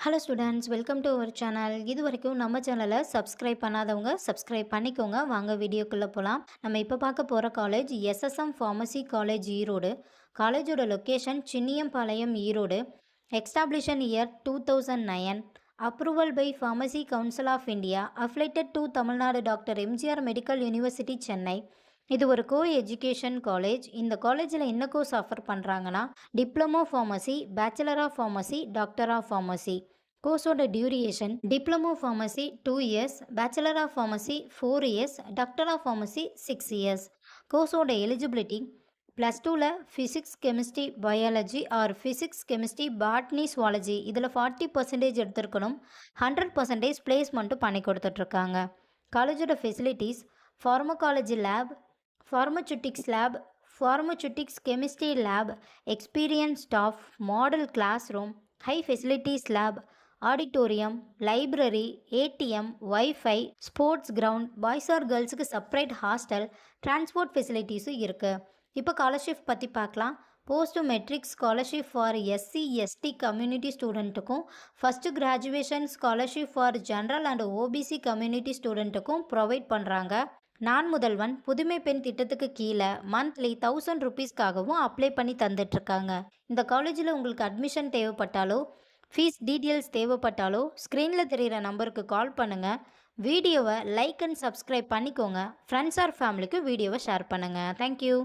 Hello students, welcome to our channel. இது வரைக்கும் நம்ம சேனலை சப்ஸ்கிரைப் பண்ணாதவங்க சப்ஸ்கிரைப் பண்ணிக்கோங்க. வாங்க வீடியோக்குள்ளே போகலாம். நம்ம இப்போ பார்க்க போகிற college SSM pharmacy college Erode. காலேஜோட location Chinniyampalayam Erode. Establishment year 2009. Approval by pharmacy council of India. Affiliated to Tamil Nadu doctor MGR medical university Chennai. இது ஒரு கோ எஜுகேஷன் காலேஜ். இந்த காலேஜில் என்ன கோர்ஸ் ஆஃபர் பண்ணுறாங்கன்னா diploma pharmacy, bachelor of pharmacy, doctor of pharmacy. கோர்ஸோட duration diploma pharmacy 2 years, bachelor of pharmacy 4 years, doctor of pharmacy 6 years. கோர்ஸோட eligibility +2ல் physics, chemistry, biology or physics, chemistry, botany, zoology இதில் 40% எடுத்திருக்கணும். 100% பிளேஸ்மெண்ட்டும் பண்ணி கொடுத்துட்ருக்காங்க. காலேஜோட facilities pharmacology lab, pharmaceutics lab, pharmaceutics chemistry lab, experience staff, model class room, high facilities lab, auditorium, library, ATM, wifi, sports ground, boys or கேர்ள்ஸுக்கு separate hostel, transport ஃபெசிலிட்டிஸும் இருக்குது. இப்போ ஸ்காலர்ஷிப் பற்றி பார்க்கலாம். Post matric scholarship for SC ST community ஸ்டூடெண்ட்டுக்கும், first graduation scholarship for general and OBC community ஸ்டூடெண்ட்டுக்கும் provide பண்ணுறாங்க. நான் முதல்வன் புதுமை பெண் திட்டத்துக்கு கீழே மந்த்லி 1000 ருபீஸ்க்காகவும் அப்ளை பண்ணி தந்துட்டுருக்காங்க. இந்த காலேஜில் உங்களுக்கு அட்மிஷன் தேவைப்பட்டாலோ ஃபீஸ் டீட்டெயில்ஸ் தேவைப்பட்டாலோ ஸ்க்ரீனில் தெரிகிற நம்பருக்கு கால் பண்ணுங்கள். வீடியோவை லைக் அண்ட் சப்ஸ்கிரைப் பண்ணிக்கோங்க. ஃப்ரெண்ட்ஸ் ஆர் ஃபேமிலிக்கு வீடியோவை ஷேர் பண்ணுங்கள். தேங்க்யூ.